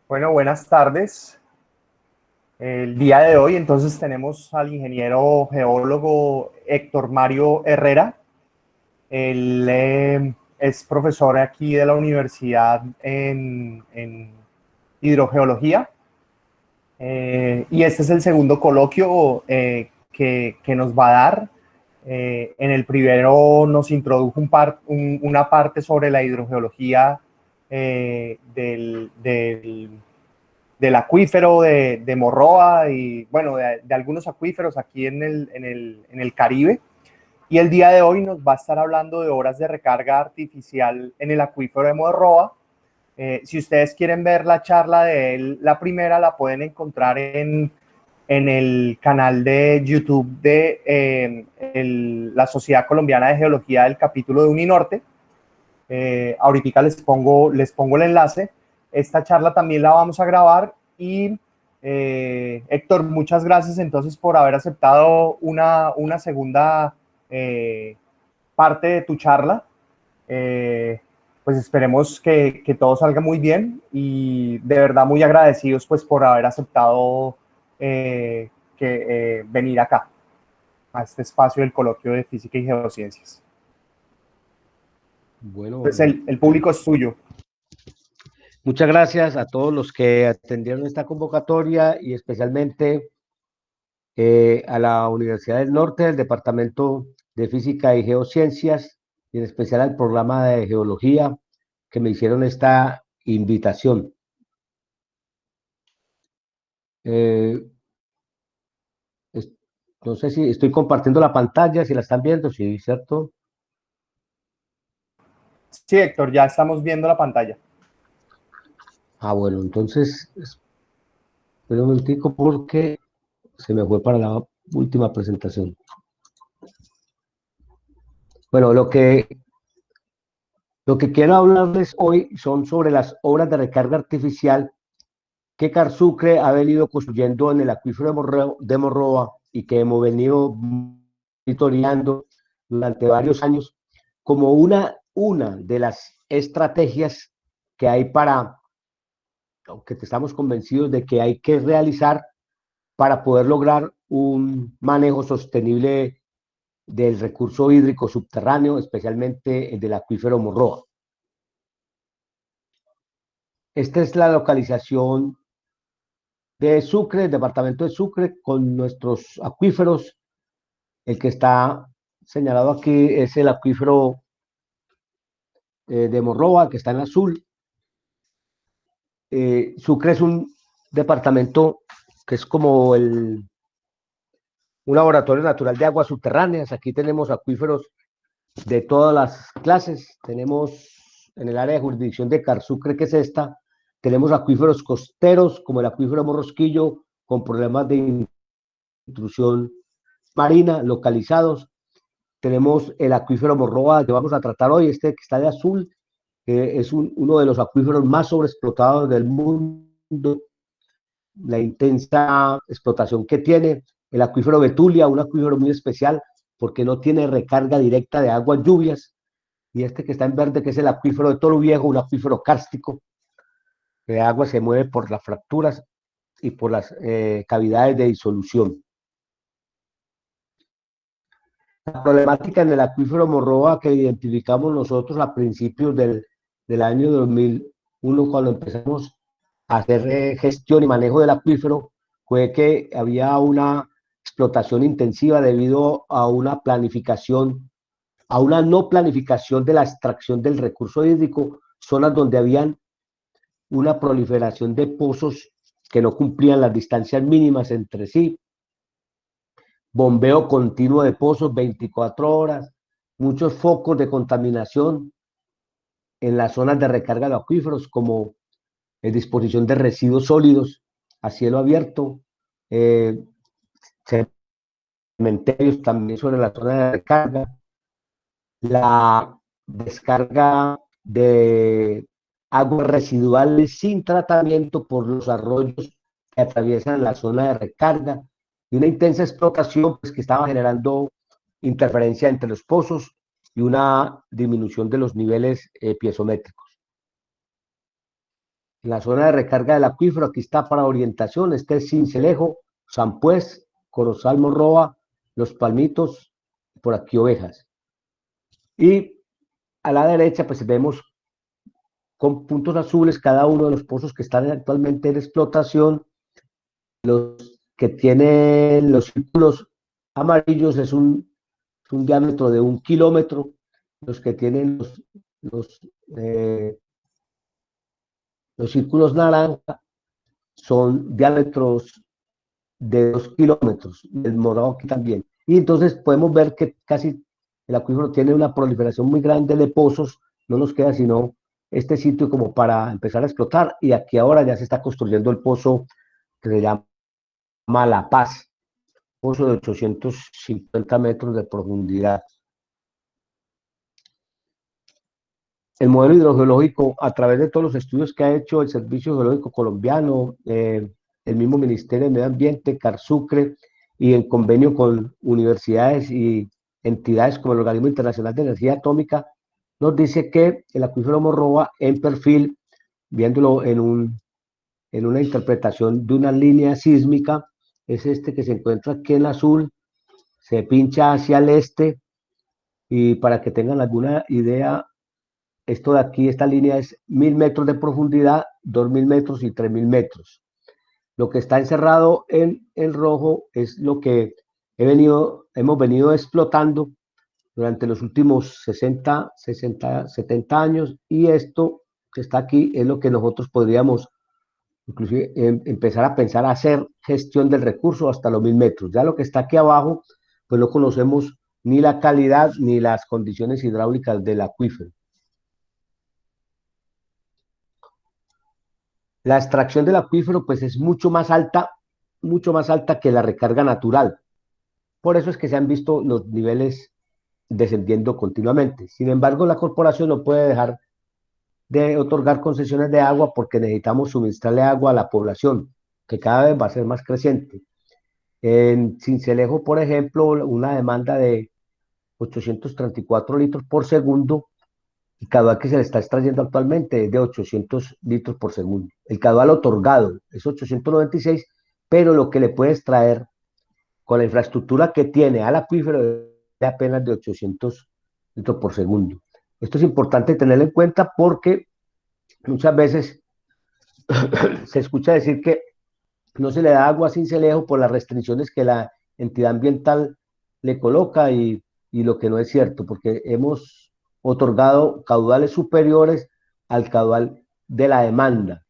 Bueno, buenas tardes. El día de hoy entonces tenemos al ingeniero geólogo Héctor Mario Herrera. Él es profesor aquí de la universidad en hidrogeología. Y este es el segundo coloquio que nos va a dar. En el primero nos introdujo una parte sobre la hidrogeología del acuífero de Morroa y bueno, de algunos acuíferos aquí en el Caribe. Y el día de hoy nos va a estar hablando de horas de recarga artificial en el acuífero de Morroa. Si ustedes quieren ver la charla de él, la primera la pueden encontrar en el canal de YouTube de la Sociedad Colombiana de Geología del capítulo de Uninorte. Ahorita les pongo el enlace. Esta charla también la vamos a grabar y Héctor, muchas gracias entonces por haber aceptado una segunda parte de tu charla. Pues esperemos que todo salga muy bien y de verdad muy agradecidos pues por haber aceptado venir acá a este espacio del coloquio de física y geociencias. Bueno, Entonces el público es suyo. muchas gracias a todos los que atendieron esta convocatoria y especialmente a la Universidad del Norte, del Departamento de Física y Geociencias, y en especial al programa de Geología que me hicieron esta invitación. Eh, es- no sé si estoy compartiendo la pantalla, si la están viendo, sí, ¿cierto? Sí, Héctor, ya estamos viendo la pantalla. Ah, bueno, entonces, espera un momentico porque se me fue para la última presentación. Bueno, lo que quiero hablarles hoy son sobre las obras de recarga artificial que Carsucre ha venido construyendo en el acuífero de Morroa y que hemos venido monitoreando durante varios años como una de las estrategias que hay para, aunque estamos convencidos de que hay que realizar para poder lograr un manejo sostenible del recurso hídrico subterráneo, especialmente el del acuífero Morroa. Esta es la localización de Sucre, el departamento de Sucre, con nuestros acuíferos. El que está señalado aquí es el acuífero de Morroa, que está en azul. Sucre es un departamento que es como un laboratorio natural de aguas subterráneas. Aquí tenemos acuíferos de todas las clases. Tenemos en el área de jurisdicción de Carsucre, que es esta, tenemos acuíferos costeros, como el acuífero Morrosquillo, con problemas de intrusión marina localizados. Tenemos el acuífero Morroa que vamos a tratar hoy, este que está de azul, es uno de los acuíferos más sobreexplotados del mundo, la intensa explotación que tiene. El acuífero Betulia, un acuífero muy especial porque no tiene recarga directa de aguas lluvias. Y este que está en verde, que es el acuífero de Toro Viejo, un acuífero kárstico, que el agua se mueve por las fracturas y por las cavidades de disolución. La problemática en el acuífero Morroa que identificamos nosotros a principios del año 2001, cuando empezamos a hacer gestión y manejo del acuífero, fue que había una explotación intensiva debido a una planificación, a una no planificación de la extracción del recurso hídrico, zonas donde habían una proliferación de pozos que no cumplían las distancias mínimas entre sí, bombeo continuo de pozos 24 horas, muchos focos de contaminación en las zonas de recarga de acuíferos, como disposición de residuos sólidos a cielo abierto, eh, cementerios también sobre la zona de recarga, la descarga de aguas residuales sin tratamiento por los arroyos que atraviesan la zona de recarga y una intensa explotación pues, que estaba generando interferencia entre los pozos y una disminución de los niveles piezométricos. en la zona de recarga del acuífero. Aquí está para orientación, este es Sincelejo, Sampués, Corozal, Morroa, Los Palmitos, por aquí Ovejas. Y a la derecha pues vemos con puntos azules cada uno de los pozos que están actualmente en explotación. Los que tienen los círculos amarillos es un diámetro de 1 kilómetro. Los que tienen los, eh, los círculos naranja son diámetros de 2 kilómetros, el morado aquí también. Y entonces podemos ver que casi el acuífero tiene una proliferación muy grande de pozos, no nos queda sino este sitio como para empezar a explotar, y aquí ahora ya se está construyendo el pozo que se llama La Paz, pozo de 850 metros de profundidad. El modelo hidrogeológico, a través de todos los estudios que ha hecho el Servicio Geológico Colombiano, el mismo Ministerio de Medio Ambiente, Carsucre, y en convenio con universidades y entidades como el Organismo Internacional de Energía Atómica, nos dice que el acuífero Morroa en perfil, viéndolo en una interpretación de una línea sísmica, es este que se encuentra aquí en azul, se pincha hacia el este, y para que tengan alguna idea, esto de aquí, esta línea es 1000 metros de profundidad, 2000 metros y 3000 metros. Lo que está encerrado en rojo es lo que hemos venido explotando durante los últimos 70 años, y esto que está aquí es lo que nosotros podríamos inclusive empezar a pensar a hacer gestión del recurso hasta los 1000 metros. Ya lo que está aquí abajo, pues no conocemos ni la calidad ni las condiciones hidráulicas del acuífero. La extracción del acuífero pues es mucho más alta que la recarga natural. Por eso es que se han visto los niveles descendiendo continuamente. Sin embargo, la corporación no puede dejar de otorgar concesiones de agua porque necesitamos suministrarle agua a la población, que cada vez va a ser más creciente. En Sincelejo, por ejemplo, una demanda de 834 litros por segundo. El caudal que se le está extrayendo actualmente es de 800 litros por segundo. El caudal otorgado es 896, pero lo que le puede extraer con la infraestructura que tiene al acuífero es de apenas de 800 litros por segundo. Esto es importante tenerlo en cuenta porque muchas veces se escucha decir que no se le da agua a Sincelejo por las restricciones que la entidad ambiental le coloca, y lo que no es cierto, porque hemos otorgado caudales superiores al caudal de la demanda.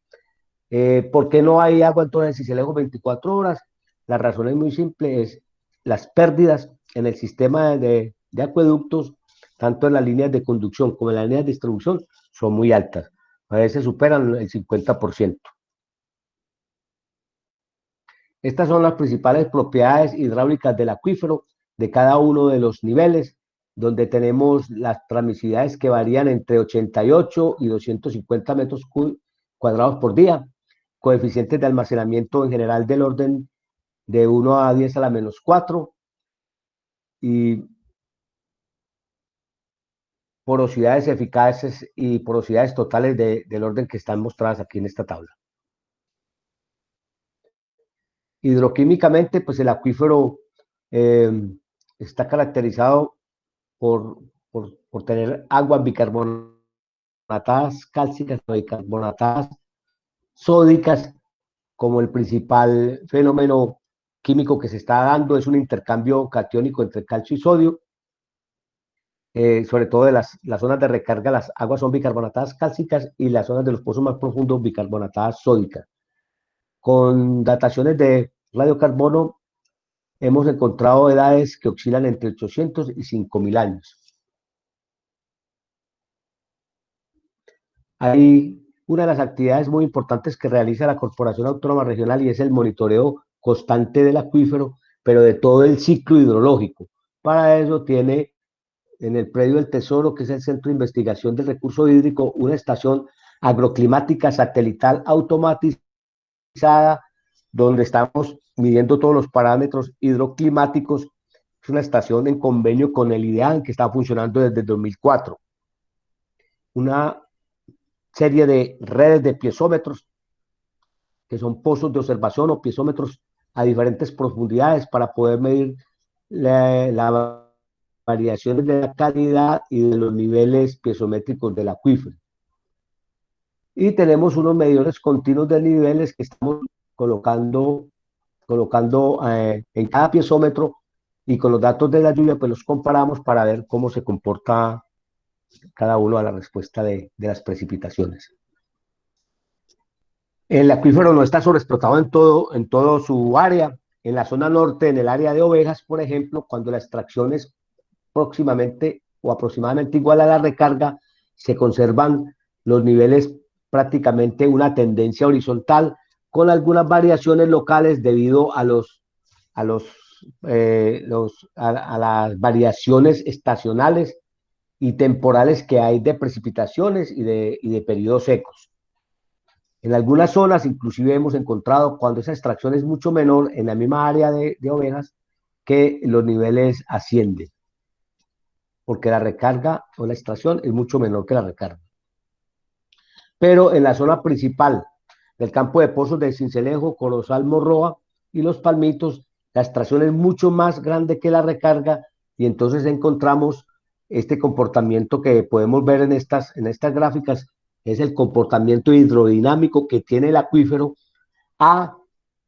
¿Por qué no hay agua entonces en Sincelejo 24 horas? La razón es muy simple, es las pérdidas en el sistema de acueductos, tanto en las líneas de conducción como en las líneas de distribución, son muy altas. A veces superan el 50%. Estas son las principales propiedades hidráulicas del acuífero de cada uno de los niveles, donde tenemos las transmisividades que varían entre 88 y 250 metros cuadrados por día, coeficientes de almacenamiento en general del orden de 1 a 10 a la menos 4, y porosidades eficaces y porosidades totales del orden que están mostradas aquí en esta tabla. Hidroquímicamente, pues el acuífero eh, está caracterizado por tener aguas bicarbonatadas cálcicas o bicarbonatadas sódicas, como el principal fenómeno químico que se está dando es un intercambio catiónico entre calcio y sodio. Sobre todo de las zonas de recarga, las aguas son bicarbonatadas cálcicas, y las zonas de los pozos más profundos bicarbonatadas sódicas. Con dataciones de radiocarbono hemos encontrado edades que oscilan entre 800 y 5000 años. Hay una de las actividades muy importantes que realiza la Corporación Autónoma Regional, y es el monitoreo constante del acuífero, pero de todo el ciclo hidrológico. Para eso tiene en el predio del Tesoro, que es el Centro de Investigación del Recurso Hídrico, una estación agroclimática satelital automatizada, donde estamos midiendo todos los parámetros hidroclimáticos. Es una estación en convenio con el IDEAN que está funcionando desde el 2004. Una serie de redes de piezómetros, que son pozos de observación o piezómetros a diferentes profundidades para poder medir la variaciones de la calidad y de los niveles piezométricos del acuífero. Y tenemos unos medidores continuos de niveles que estamos colocando en cada piezómetro, y con los datos de la lluvia pues los comparamos para ver cómo se comporta cada uno a la respuesta de las precipitaciones. El acuífero no está sobreexplotado en todo su área. En la zona norte, en el área de Ovejas, por ejemplo, cuando la extracción es próximamente o aproximadamente igual a la recarga, se conservan los niveles prácticamente una tendencia horizontal, con algunas variaciones locales debido a las variaciones estacionales y temporales que hay de precipitaciones y de periodos secos. En algunas zonas inclusive hemos encontrado, cuando esa extracción es mucho menor en la misma área de Ovejas, que los niveles ascienden, porque la recarga o la extracción es mucho menor que la recarga. Pero en la zona principal del campo de pozos de Sincelejo, Corozal, Morroa y Los Palmitos, la extracción es mucho más grande que la recarga, y entonces encontramos este comportamiento que podemos ver en estas gráficas. Es el comportamiento hidrodinámico que tiene el acuífero a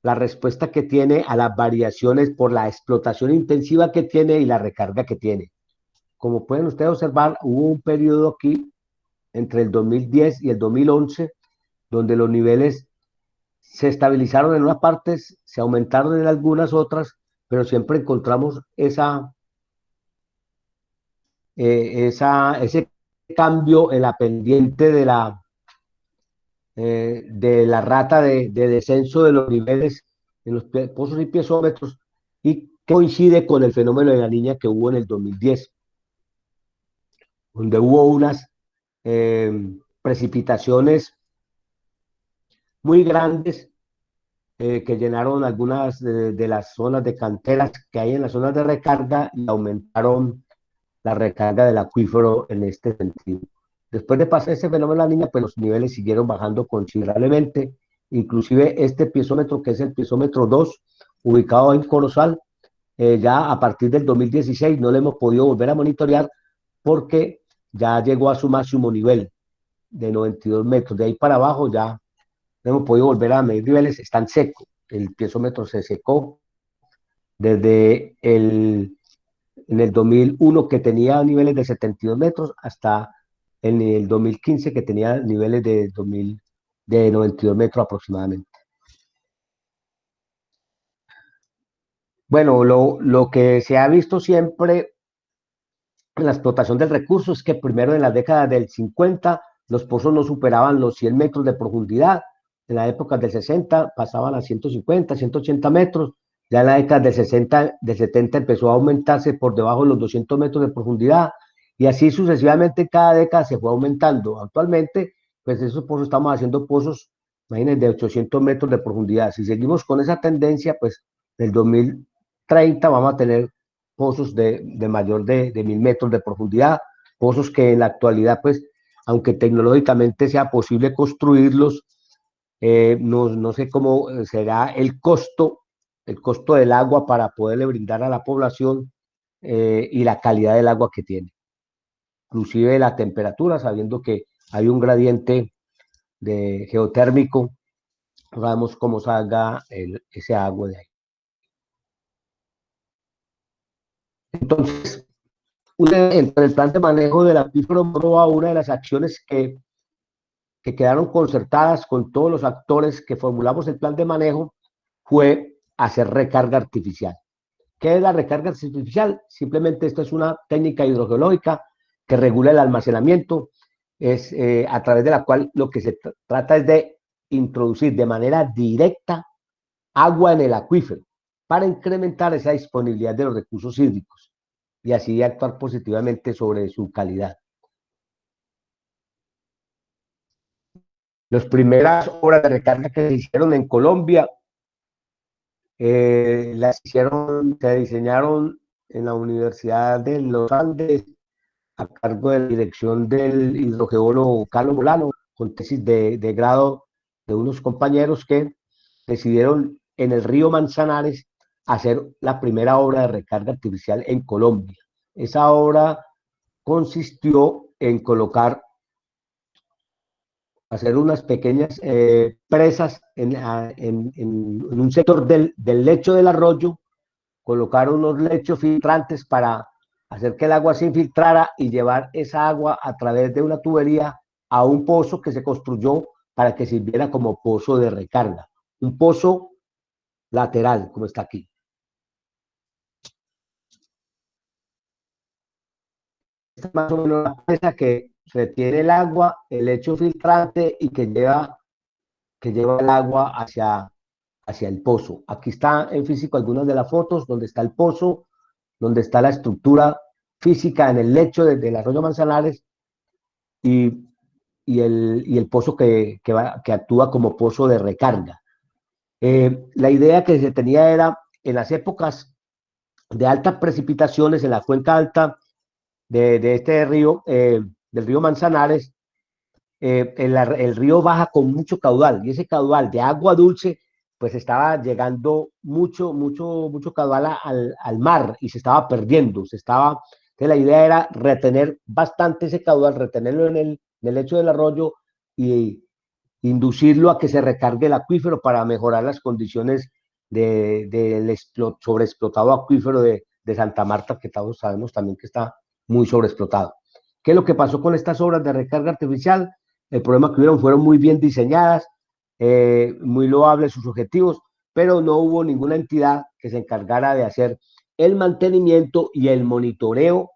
la respuesta que tiene a las variaciones por la explotación intensiva que tiene y la recarga que tiene. Como pueden ustedes observar, hubo un periodo aquí entre el 2010 y el 2011 donde los niveles se estabilizaron en unas partes, se aumentaron en algunas otras, pero siempre encontramos ese cambio en la pendiente de la rata de descenso de los niveles en los pozos y piezómetros, y coincide con el fenómeno de la Niña que hubo en el 2010, donde hubo unas precipitaciones muy grandes que llenaron algunas de las zonas de canteras que hay en las zonas de recarga y aumentaron la recarga del acuífero en este sentido. Después de pasar ese fenómeno de la Niña, pues los niveles siguieron bajando considerablemente. Inclusive este piezómetro, que es el piezómetro 2, ubicado en Corozal, ya a partir del 2016 no lo hemos podido volver a monitorear porque ya llegó a su máximo nivel de 92 metros. De ahí para abajo ya no hemos podido volver a medir niveles, están secos. El piezómetro se secó desde en el 2001, que tenía niveles de 72 metros, hasta en el 2015, que tenía niveles de 92 metros aproximadamente. Bueno, lo que se ha visto siempre en la explotación del recurso es que primero, en las décadas del 50, los pozos no superaban los 100 metros de profundidad. En la época del 60 pasaban a 150, 180 metros. Ya en la década del 60, del 70 empezó a aumentarse por debajo de los 200 metros de profundidad, y así sucesivamente cada década se fue aumentando. Actualmente, pues esos pozos, estamos haciendo pozos, imagínense, de 800 metros de profundidad. Si seguimos con esa tendencia, pues del 2030 vamos a tener pozos de mayor de 1000 metros de profundidad, pozos que en la actualidad, pues, aunque tecnológicamente sea posible construirlos, no sé cómo será el costo del agua para poderle brindar a la población, y la calidad del agua que tiene. Inclusive la temperatura, sabiendo que hay un gradiente geotérmico, no sabemos cómo salga ese agua de ahí. Entonces, entre el plan de manejo del acuífero Morroa, una de las acciones que quedaron concertadas con todos los actores que formulamos el plan de manejo fue hacer recarga artificial. ¿Qué es la recarga artificial? Simplemente esto es una técnica hidrogeológica que regula el almacenamiento, es a través de la cual lo que se trata es de introducir de manera directa agua en el acuífero para incrementar esa disponibilidad de los recursos hídricos y así actuar positivamente sobre su calidad. Las primeras obras de recarga que se hicieron en Colombia se diseñaron en la Universidad de los Andes, a cargo de la dirección del hidrogeólogo Carlos Molano, con tesis de grado de unos compañeros que decidieron en el río Manzanares hacer la primera obra de recarga artificial en Colombia. Esa obra consistió en hacer unas pequeñas presas en un sector del lecho del arroyo, colocar unos lechos filtrantes para hacer que el agua se infiltrara y llevar esa agua a través de una tubería a un pozo que se construyó para que sirviera como pozo de recarga. Un pozo lateral, como está aquí. Esta es más o menos la presa que retiene el agua, el lecho filtrante y que lleva el agua hacia el pozo. Aquí está en físico algunas de las fotos donde está el pozo, donde está la estructura física en el lecho del arroyo Manzanares y, y el pozo que actúa como pozo de recarga. La idea que se tenía era, en las épocas de altas precipitaciones, en la cuenca alta de este río, del río Manzanares, el río baja con mucho caudal y ese caudal de agua dulce pues estaba llegando mucho caudal al mar y se estaba perdiendo, entonces la idea era retener bastante ese caudal, retenerlo en el lecho del arroyo y inducirlo a que se recargue el acuífero para mejorar las condiciones del sobreexplotado acuífero de Santa Marta, que todos sabemos también que está muy sobreexplotado. ¿Qué es lo que pasó con estas obras de recarga artificial? El problema que hubieron fueron muy bien diseñadas, muy loables sus objetivos, pero no hubo ninguna entidad que se encargara de hacer el mantenimiento y el monitoreo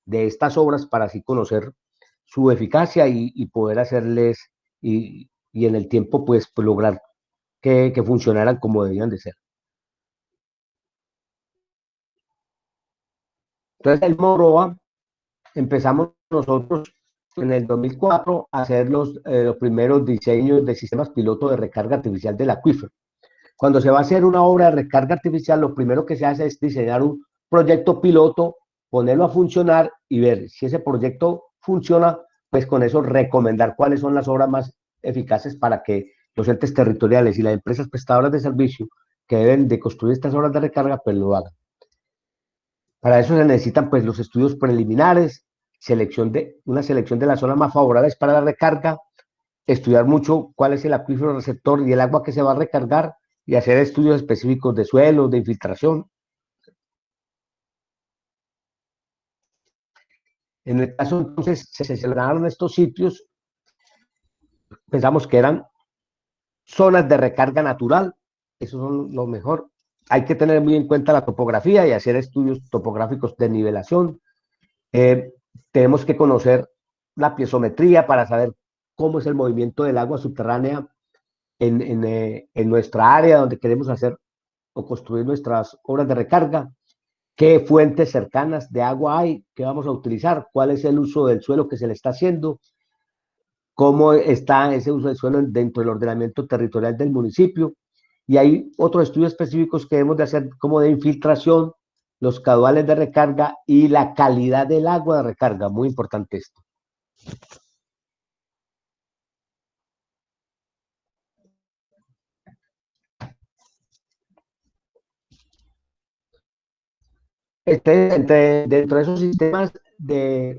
de estas obras para así conocer su eficacia y poder hacerles y en el tiempo pues lograr que funcionaran como debían de ser. Entonces el Moroa empezamos nosotros en el 2004 a hacer los primeros diseños de sistemas piloto de recarga artificial del acuífero. Cuando se va a hacer una obra de recarga artificial, lo primero que se hace es diseñar un proyecto piloto, ponerlo a funcionar y ver si ese proyecto funciona, pues con eso recomendar cuáles son las obras más eficaces para que los entes territoriales y las empresas prestadoras de servicio que deben de construir estas obras de recarga, pues lo hagan. Para eso se necesitan pues los estudios preliminares, una selección de las zonas más favorables para la recarga, estudiar mucho cuál es el acuífero receptor y el agua que se va a recargar y hacer estudios específicos de suelo, de infiltración. En el caso entonces se seleccionaron estos sitios, pensamos que eran zonas de recarga natural, eso son lo mejor. Hay que tener muy en cuenta la topografía y hacer estudios topográficos de nivelación. Tenemos que conocer la piezometría para saber cómo es el movimiento del agua subterránea en nuestra área donde queremos hacer o construir nuestras obras de recarga, qué fuentes cercanas de agua hay, qué vamos a utilizar, cuál es el uso del suelo que se le está haciendo, cómo está ese uso del suelo dentro del ordenamiento territorial del municipio. Y hay otros estudios específicos que debemos de hacer como de infiltración, los caudales de recarga y la calidad del agua de recarga, muy importante esto. Dentro de esos sistemas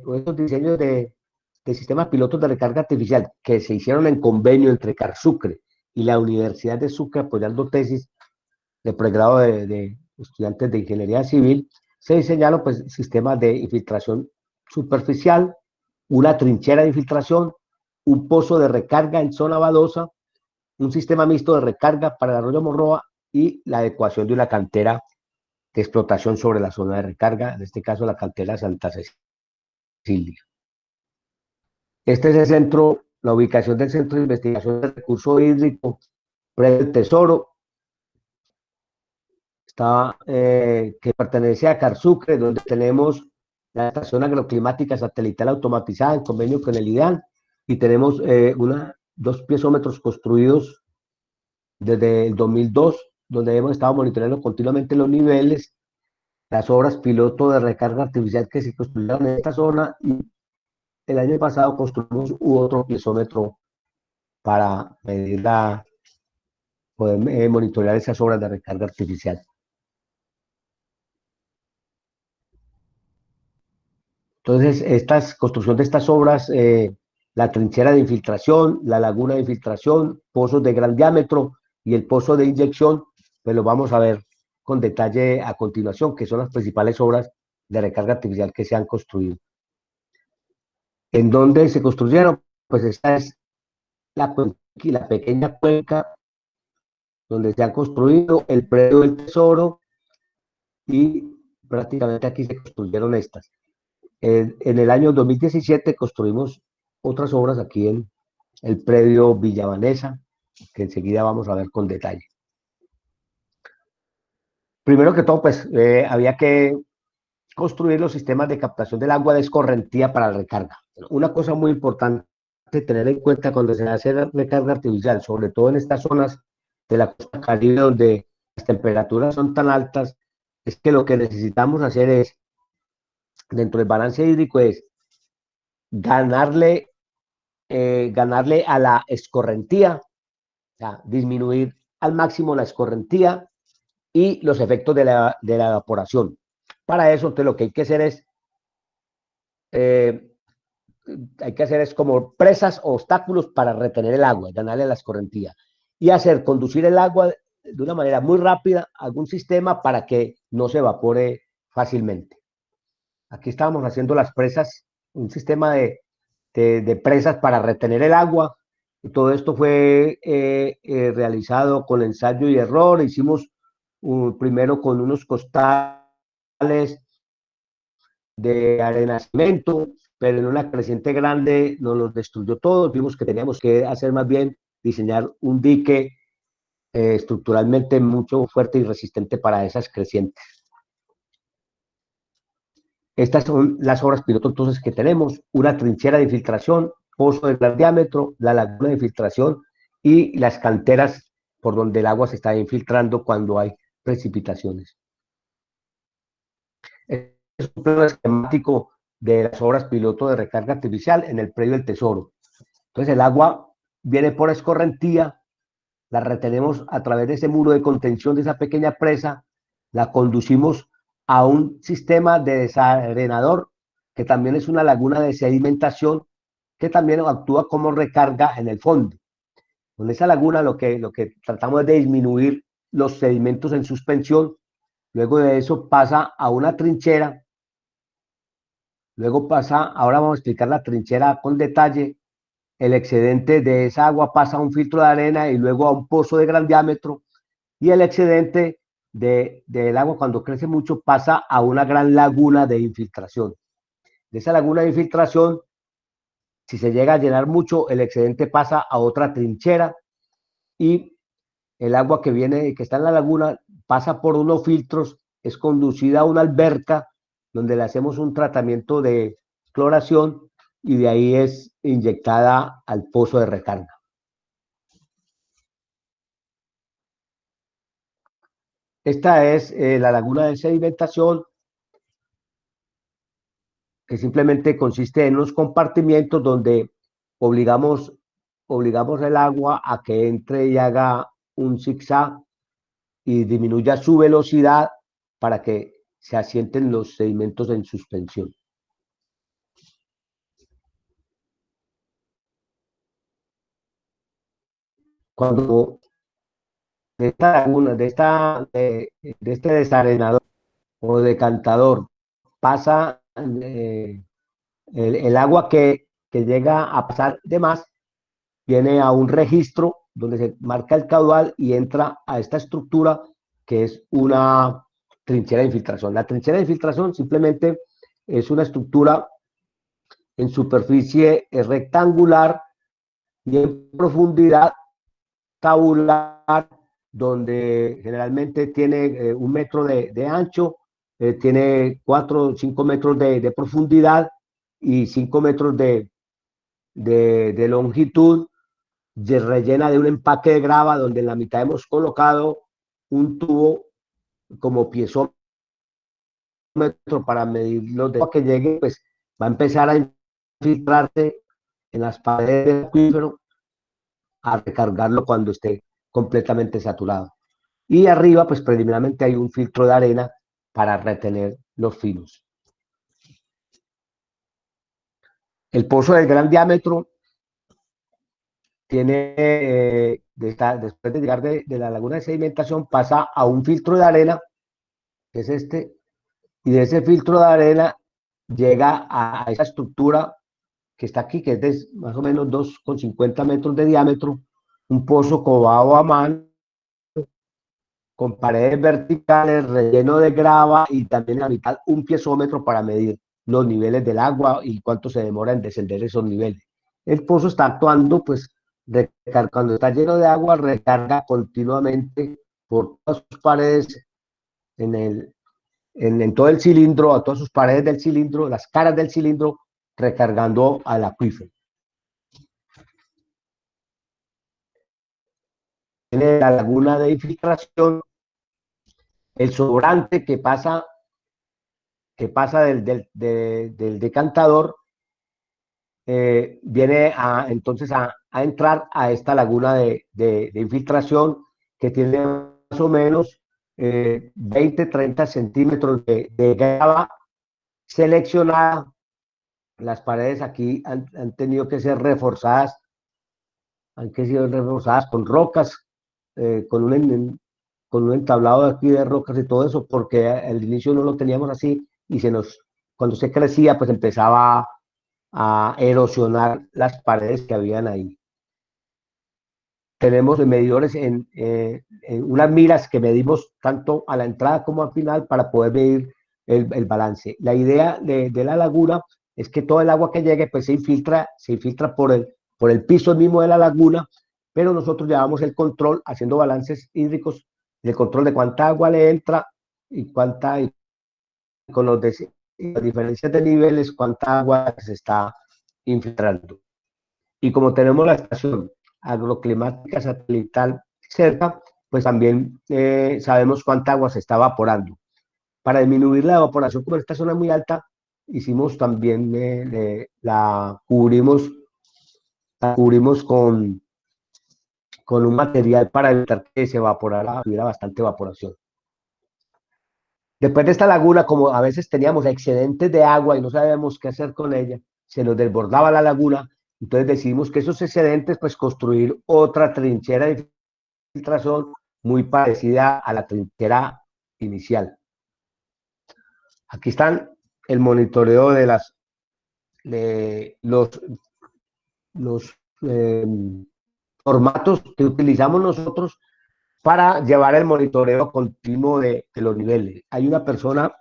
o esos diseños de sistemas pilotos de recarga artificial que se hicieron en convenio entre CarSucre y la Universidad de Sucre apoyando tesis de pregrado de estudiantes de ingeniería civil, se diseñaron pues sistemas de infiltración superficial, una trinchera de infiltración, un pozo de recarga en zona badosa, un sistema mixto de recarga para el arroyo Morroa y la adecuación de una cantera de explotación sobre la zona de recarga, en este caso la cantera Santa Cecilia. Este es el centro, la ubicación del Centro de Investigación del Recurso Hídrico, Predio del Tesoro, que pertenece a CarSucre, donde tenemos la estación agroclimática satelital automatizada en convenio con el IDAN, y tenemos 2 piezómetros construidos desde el 2002, donde hemos estado monitoreando continuamente los niveles, las obras piloto de recarga artificial que se construyeron en esta zona, y el año pasado construimos otro piezómetro para medir poder monitorear esas obras de recarga artificial. Entonces, construcción de estas obras, la trinchera de infiltración, la laguna de infiltración, pozos de gran diámetro y el pozo de inyección, pues lo vamos a ver con detalle a continuación, que son las principales obras de recarga artificial que se han construido. ¿En dónde se construyeron? Pues esta es la pequeña cuenca donde se ha construido el predio del Tesoro y prácticamente aquí se construyeron estas. En el año 2017 construimos otras obras aquí en el predio Villa Vanessa, que enseguida vamos a ver con detalle. Primero que todo, pues había que construir los sistemas de captación del agua de escorrentía para la recarga. Una cosa muy importante tener en cuenta cuando se hace la recarga artificial, sobre todo en estas zonas de la costa caribe donde las temperaturas son tan altas, es que lo que necesitamos hacer es, dentro del balance hídrico, es ganarle, ganarle a la escorrentía, o sea, disminuir al máximo la escorrentía y los efectos de la evaporación. Para eso, entonces, lo que eh, hay que hacer es como presas o obstáculos para retener el agua, ganarle a la escorrentía y hacer conducir el agua de una manera muy rápida a algún sistema para que no se evapore fácilmente. Aquí estábamos haciendo las presas, un sistema de presas para retener el agua. Y todo esto fue realizado con ensayo y error. Hicimos primero con unos costales de arenacimiento, pero en una creciente grande nos los destruyó todo. Vimos que teníamos que hacer más bien diseñar un dique estructuralmente mucho fuerte y resistente para esas crecientes. Estas son las obras piloto entonces que tenemos: una trinchera de infiltración, pozo de gran diámetro, la laguna de infiltración y las canteras por donde el agua se está infiltrando cuando hay precipitaciones. Es un plano esquemático de las obras piloto de recarga artificial en el predio del Tesoro. Entonces el agua viene por escorrentía, la retenemos a través de ese muro de contención de esa pequeña presa, la conducimos a un sistema de desarenador, que también es una laguna de sedimentación, que también actúa como recarga en el fondo. Con esa laguna lo que tratamos es de disminuir los sedimentos en suspensión. Luego de eso pasa a una trinchera. Luego pasa, ahora vamos a explicar la trinchera con detalle. El excedente de esa agua pasa a un filtro de arena y luego a un pozo de gran diámetro. Y el excedente del agua, cuando crece mucho, pasa a una gran laguna de infiltración. De esa laguna de infiltración, si se llega a llenar mucho, el excedente pasa a otra trinchera y el agua que está en la laguna, pasa por unos filtros, es conducida a una alberca donde le hacemos un tratamiento de cloración y de ahí es inyectada al pozo de recarga. Esta es la laguna de sedimentación, que simplemente consiste en unos compartimientos donde obligamos, obligamos el agua a que entre y haga un zigzag y disminuya su velocidad para que se asienten los sedimentos en suspensión. Cuando de esta laguna, de este desarenador o decantador pasa el agua que llega a pasar de más, viene a un registro donde se marca el caudal y entra a esta estructura que es una trinchera de infiltración. La trinchera de infiltración simplemente es una estructura en superficie rectangular y en profundidad tabular, donde generalmente tiene 1 metro de ancho, tiene 4 o 5 metros de profundidad y 5 metros de longitud, rellena de un empaque de grava donde en la mitad hemos colocado un tubo como piezómetro para medir los de que llegue, pues va a empezar a infiltrarse en las paredes del acuífero a recargarlo cuando esté completamente saturado. Y arriba, pues preliminarmente hay un filtro de arena para retener los filos. El pozo de gran diámetro tiene, después de llegar de la laguna de sedimentación, pasa a un filtro de arena, que es este, y de ese filtro de arena llega a esa estructura que está aquí, que es de más o menos 2,50 metros de diámetro, un pozo covado a mano, con paredes verticales, relleno de grava y también en la mitad un piezómetro para medir los niveles del agua y cuánto se demora en descender esos niveles. El pozo está actuando, pues, cuando está lleno de agua, recarga continuamente por todas sus paredes, en todo el cilindro, a todas sus paredes del cilindro, las caras del cilindro, recargando al acuífero. Tiene la laguna de infiltración, el sobrante que pasa del decantador, viene entonces a entrar a esta laguna de infiltración que tiene más o menos 20-30 centímetros de grava seleccionada. Las paredes aquí han tenido que ser reforzadas, han sido reforzadas con rocas, con un entablado aquí de rocas y todo eso, porque al inicio no lo teníamos así y cuando se crecía, pues empezaba a erosionar las paredes que habían ahí. Tenemos medidores en unas miras que medimos tanto a la entrada como al final para poder medir el balance. La idea de la laguna es que todo el agua que llegue pues se infiltra por el piso mismo de la laguna, pero nosotros llevamos el control haciendo balances hídricos, el control de cuánta agua le entra y con las diferencias de niveles, cuánta agua se está infiltrando. Y como tenemos la estación agroclimática satelital cerca, pues también sabemos cuánta agua se está evaporando. Para disminuir la evaporación, como esta zona es muy alta, hicimos también, la cubrimos con un material para evitar que se evaporara, hubiera bastante evaporación. Después de esta laguna, como a veces teníamos excedentes de agua y no sabíamos qué hacer con ella, se nos desbordaba la laguna, entonces decidimos que esos excedentes, pues construir otra trinchera de filtración muy parecida a la trinchera inicial. Aquí están el monitoreo de los formatos que utilizamos nosotros para llevar el monitoreo continuo de los niveles. Hay una persona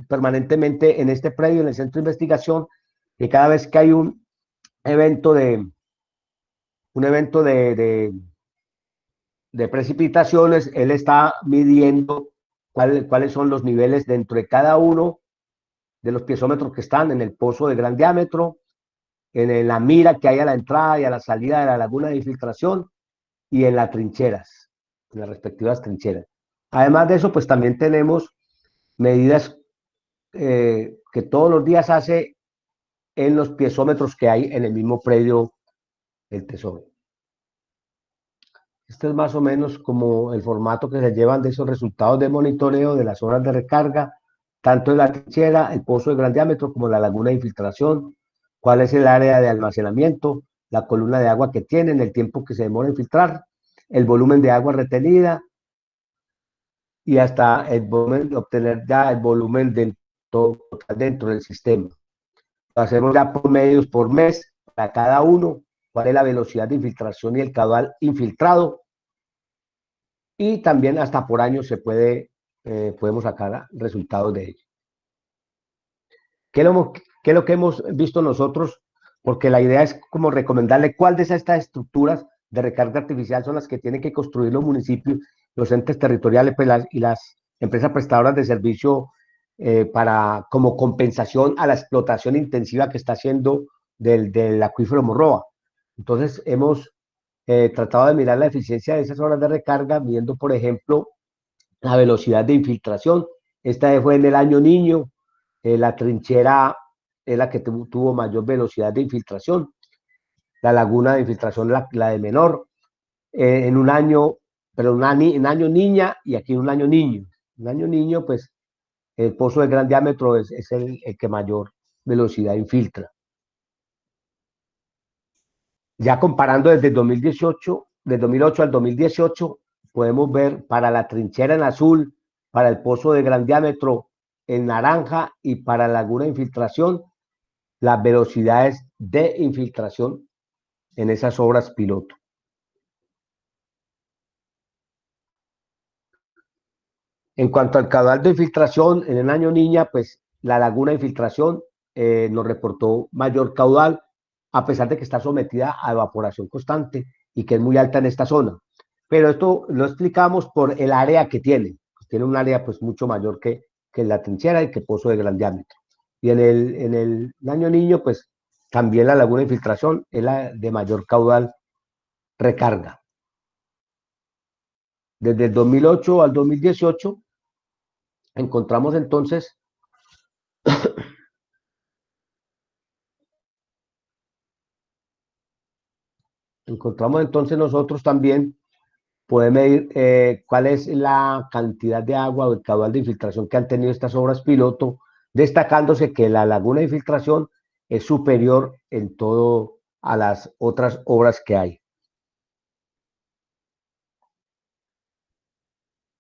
permanentemente en este predio, en el centro de investigación, que cada vez que hay un evento de precipitaciones, él está midiendo cuáles son los niveles dentro de cada uno de los piezómetros que están en el pozo de gran diámetro, en la mira que hay a la entrada y a la salida de la laguna de infiltración y en las trincheras, en las respectivas trincheras. Además de eso, pues también tenemos medidas que todos los días hace en los piezómetros que hay en el mismo predio del Tesoro. Este es más o menos como el formato que se llevan de esos resultados de monitoreo de las horas de recarga, tanto en la trinchera, el pozo de gran diámetro, como la laguna de infiltración, cuál es el área de almacenamiento, la columna de agua que tienen, el tiempo que se demora en filtrar, el volumen de agua retenida y hasta el volumen, obtener ya el volumen del total dentro del sistema. Lo hacemos ya por medios por mes para cada uno, cuál es la velocidad de infiltración y el caudal infiltrado, y también hasta por año podemos sacar resultados de ello. ¿Qué es lo que hemos visto nosotros? Porque la idea es como recomendarle cuál de estas estructuras de recarga artificial son las que tienen que construir los municipios, los entes territoriales pues, y las empresas prestadoras de servicio como compensación a la explotación intensiva que está haciendo del acuífero Morroa. Entonces hemos tratado de mirar la eficiencia de esas horas de recarga, viendo, por ejemplo, la velocidad de infiltración. Esta fue en el año Niño, la trinchera es la que tuvo mayor velocidad de infiltración. la laguna de infiltración, la de menor, en un año, pero un año niña y aquí un año niño. Un año niño, pues el pozo de gran diámetro es el que mayor velocidad infiltra. Ya comparando desde 2018, de 2008 al 2018, podemos ver para la trinchera en azul, para el pozo de gran diámetro en naranja y para la laguna de infiltración, las velocidades de infiltración en esas obras piloto. En cuanto al caudal de infiltración, en el año niña, pues la laguna de infiltración nos reportó mayor caudal, a pesar de que está sometida a evaporación constante y que es muy alta en esta zona. Pero esto lo explicamos por el área que tiene. Tiene un área pues mucho mayor que la trinchera y que pozo de gran diámetro. Y en el año niño, pues también la laguna de infiltración es la de mayor caudal recarga. Desde el 2008 al 2018 encontramos entonces nosotros también podemos medir cuál es la cantidad de agua o el caudal de infiltración que han tenido estas obras piloto, destacándose que la laguna de infiltración es superior en todo a las otras obras que hay.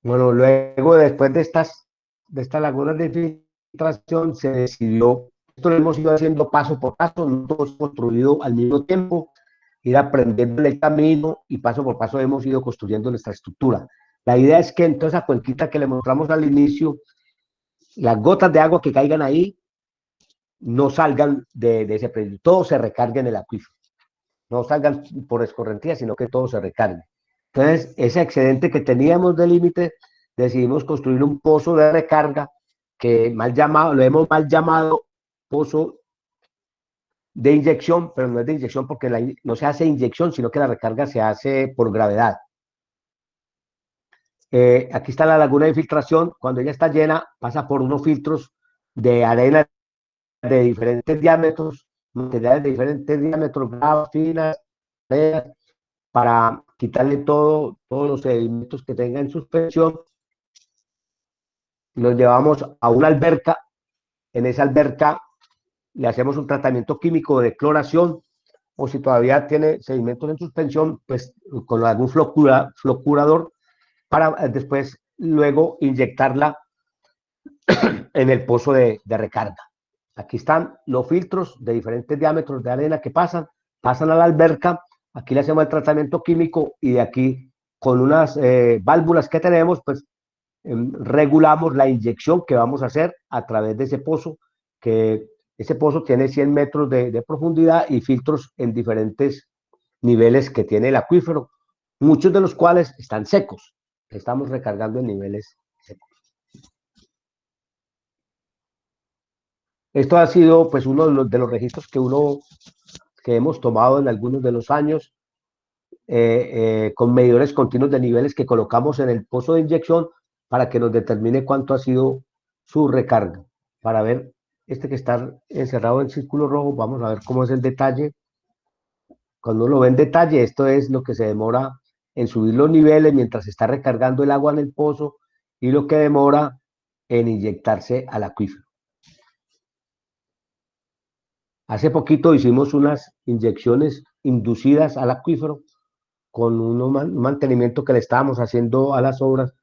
Bueno, luego después de estas lagunas de infiltración se decidió, esto lo hemos ido haciendo paso por paso, no todo es construido al mismo tiempo, ir aprendiendo el camino y paso por paso hemos ido construyendo nuestra estructura. La idea es que en toda esa cuenquita que le mostramos al inicio, las gotas de agua que caigan ahí no salgan de ese predio, todo se recargue en el acuífero, no salgan por escorrentía, sino que todo se recargue. Entonces, ese excedente que teníamos de límite, decidimos construir un pozo de recarga que mal llamado, lo hemos mal llamado pozo de inyección, pero no es de inyección porque no se hace inyección, sino que la recarga se hace por gravedad. Aquí está la laguna de infiltración, cuando ella está llena, pasa por unos filtros de arena de diferentes diámetros, materiales de diferentes diámetros, bravas, finas, para quitarle todos los sedimentos que tenga en suspensión. Los llevamos a una alberca, en esa alberca le hacemos un tratamiento químico de cloración, o si todavía tiene sedimentos en suspensión, pues con algún flocurador, para después luego inyectarla en el pozo de recarga. Aquí están los filtros de diferentes diámetros de arena que pasan a la alberca, aquí le hacemos el tratamiento químico y de aquí con unas válvulas que tenemos, pues regulamos la inyección que vamos a hacer a través de ese pozo, que ese pozo tiene 100 metros de profundidad y filtros en diferentes niveles que tiene el acuífero, muchos de los cuales están secos. Estamos recargando en niveles secos. Esto ha sido pues uno de los registros que hemos tomado en algunos de los años con medidores continuos de niveles que colocamos en el pozo de inyección para que nos determine cuánto ha sido su recarga. Para ver este que está encerrado en círculo rojo, vamos a ver cómo es el detalle. Cuando uno lo ve en detalle, esto es lo que se demora en subir los niveles mientras se está recargando el agua en el pozo y lo que demora en inyectarse al acuífero. Hace poquito hicimos unas inyecciones inducidas al acuífero con un mantenimiento que le estábamos haciendo a las obras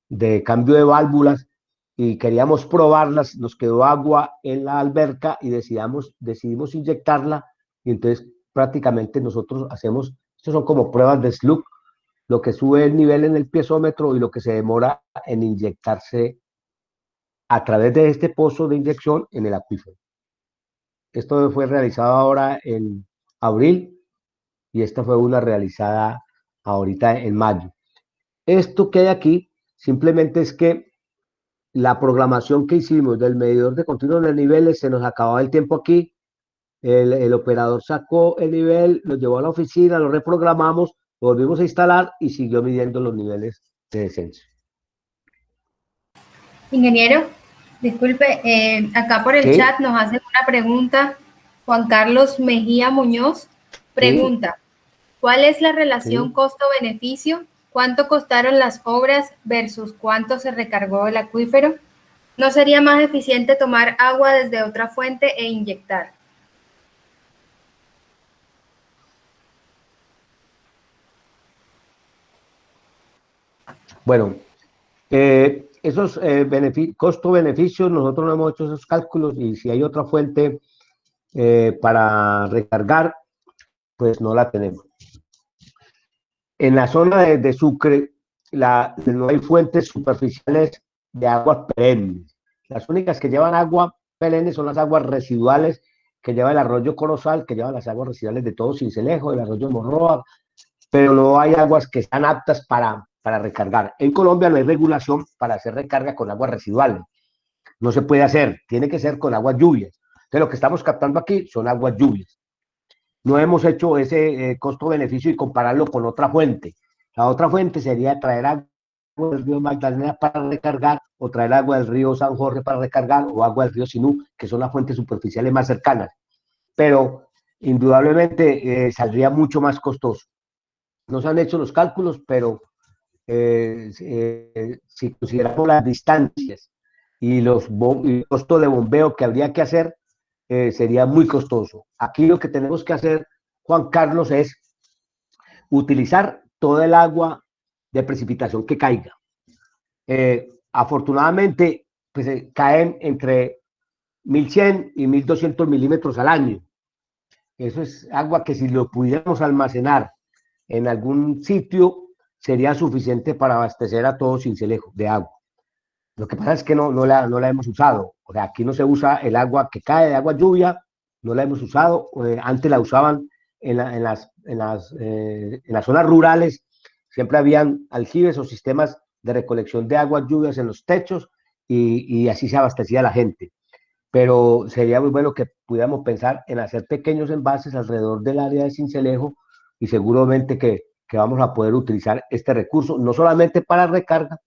de cambio de válvulas y queríamos probarlas, nos quedó agua en la alberca y decidimos inyectarla y entonces prácticamente nosotros hacemos, estos son como pruebas de slug, lo que sube el nivel en el piezómetro y lo que se demora en inyectarse a través de este pozo de inyección en el acuífero. Esto fue realizado ahora en abril y esta fue una realizada ahorita en mayo. Esto que hay aquí simplemente es que la programación que hicimos del medidor de continuo de niveles se nos acababa el tiempo aquí, el operador sacó el nivel, lo llevó a la oficina, lo reprogramamos, lo volvimos a instalar y siguió midiendo los niveles de descenso. Ingeniero, disculpe, acá por el ¿Sí? chat nos hace una pregunta Juan Carlos Mejía Muñoz. Pregunta, ¿cuál es la relación Sí. costo-beneficio? ¿Cuánto costaron las obras versus cuánto se recargó el acuífero? ¿No sería más eficiente tomar agua desde otra fuente e inyectar? Bueno, esos costo-beneficios, nosotros no hemos hecho esos cálculos y si hay otra fuente para recargar, pues no la tenemos. En la zona de Sucre no hay fuentes superficiales de aguas perennes. Las únicas que llevan agua perenne son las aguas residuales que lleva el arroyo Corozal, que lleva las aguas residuales de todo Sincelejo, el arroyo Morroa, pero no hay aguas que están aptas para recargar. En Colombia no hay regulación para hacer recarga con aguas residuales. No se puede hacer, tiene que ser con aguas lluvias. Entonces lo que estamos captando aquí son aguas lluvias. No hemos hecho ese costo-beneficio y compararlo con otra fuente. La otra fuente sería traer agua del río Magdalena para recargar, o traer agua del río San Jorge para recargar, o agua del río Sinú, que son las fuentes superficiales más cercanas. Pero indudablemente saldría mucho más costoso. No se han hecho los cálculos, pero si consideramos las distancias y el costo de bombeo que habría que hacer, sería muy costoso. Aquí lo que tenemos que hacer, Juan Carlos, es utilizar toda el agua de precipitación que caiga. Afortunadamente, pues caen entre 1.100 y 1.200 milímetros al año. Eso es agua que si lo pudiéramos almacenar en algún sitio, sería suficiente para abastecer a todo Sincelejo de agua. Lo que pasa es que no la hemos usado. O sea, aquí no se usa el agua que cae de agua lluvia, no la hemos usado. Antes la usaban en las zonas rurales, siempre habían aljibes o sistemas de recolección de aguas lluvias en los techos y así se abastecía la gente. Pero sería muy bueno que pudiéramos pensar en hacer pequeños envases alrededor del área de Sincelejo y seguramente que vamos a poder utilizar este recurso, no solamente para recarga,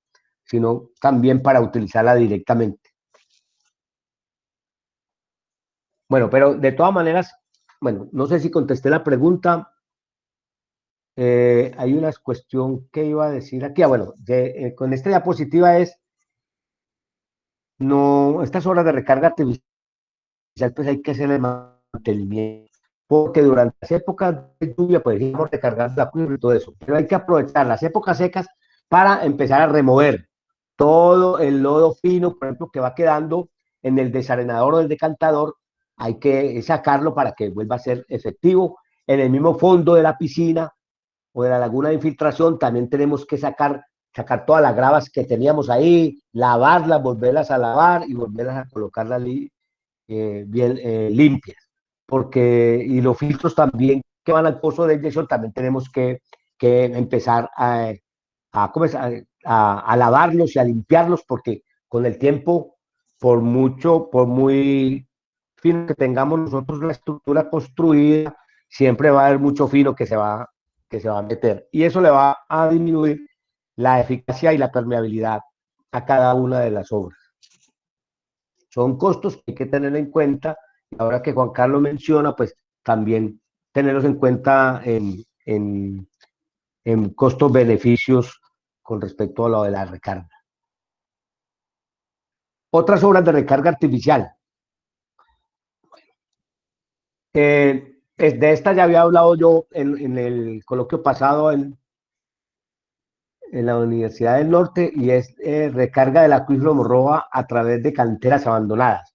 sino también para utilizarla directamente. Bueno, pero de todas maneras, bueno, no sé si contesté la pregunta. Hay una cuestión que iba a decir aquí. Bueno, con esta diapositiva es, no, estas horas de recarga artificial, pues hay que hacer el mantenimiento, porque durante las épocas de lluvia, pues íbamos recargar la curva y todo eso, pero hay que aprovechar las épocas secas para empezar a remover todo el lodo fino, por ejemplo, que va quedando en el desarenador o el decantador, hay que sacarlo para que vuelva a ser efectivo. En el mismo fondo de la piscina o de la laguna de infiltración también tenemos que sacar todas las gravas que teníamos ahí, lavarlas, volverlas a lavar y volverlas a colocarlas bien limpias. Y los filtros también que van al pozo de inyección también tenemos que empezar a lavarlos y a limpiarlos, porque con el tiempo, por muy fino que tengamos nosotros la estructura construida, siempre va a haber mucho fino que se va a meter. Y eso le va a disminuir la eficacia y la permeabilidad a cada una de las obras. Son costos que hay que tener en cuenta. Y ahora que Juan Carlos menciona, pues también tenerlos en cuenta en costos-beneficios con respecto a lo de la recarga. Otras obras de recarga artificial. De esta ya había hablado yo en el coloquio pasado en la Universidad del Norte, y es recarga del acuífero Morroa a través de canteras abandonadas.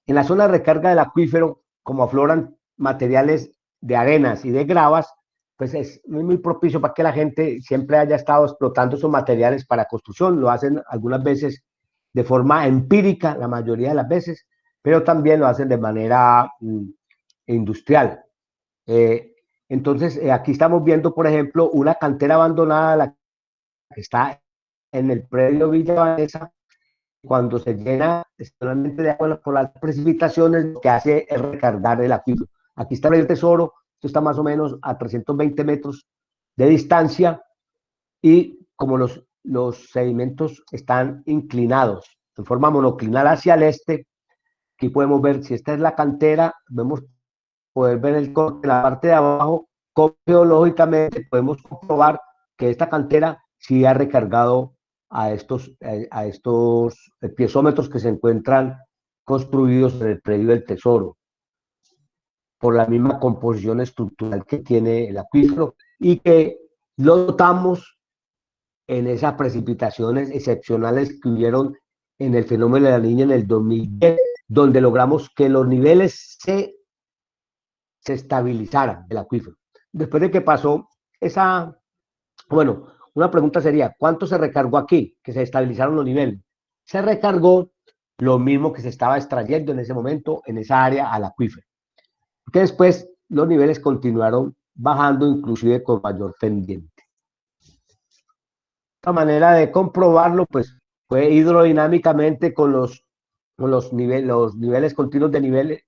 En la zona de recarga del acuífero, como afloran materiales de arenas y de gravas, pues es muy propicio para que la gente siempre haya estado explotando esos materiales para construcción. Lo hacen algunas veces de forma empírica, la mayoría de las veces, pero también lo hacen de manera industrial. Entonces, aquí estamos viendo, por ejemplo, una cantera abandonada, la que está en el predio Villa Vanessa. Cuando se llena solamente de agua por las precipitaciones, lo que hace es recargar el acuífero. Aquí está el Tesoro, esto está más o menos a 320 metros de distancia, y como los sedimentos están inclinados en forma monoclinal hacia el este, aquí podemos ver, si esta es la cantera, vemos poder ver el corte en la parte de abajo, como geológicamente podemos comprobar que esta cantera sí ha recargado a estos piezómetros que se encuentran construidos en el predio del Tesoro, por la misma composición estructural que tiene el acuífero y que lo notamos en esas precipitaciones excepcionales que hubieron en el fenómeno de la Niña en el 2010, donde logramos que los niveles se estabilizaran del acuífero. Después de que pasó esa, bueno, una pregunta sería, ¿cuánto se recargó aquí? Que se estabilizaron los niveles. Se recargó lo mismo que se estaba extrayendo en ese momento, en esa área al acuífero. Que después los niveles continuaron bajando, inclusive con mayor pendiente. La manera de comprobarlo, pues, fue hidrodinámicamente con los niveles continuos de niveles,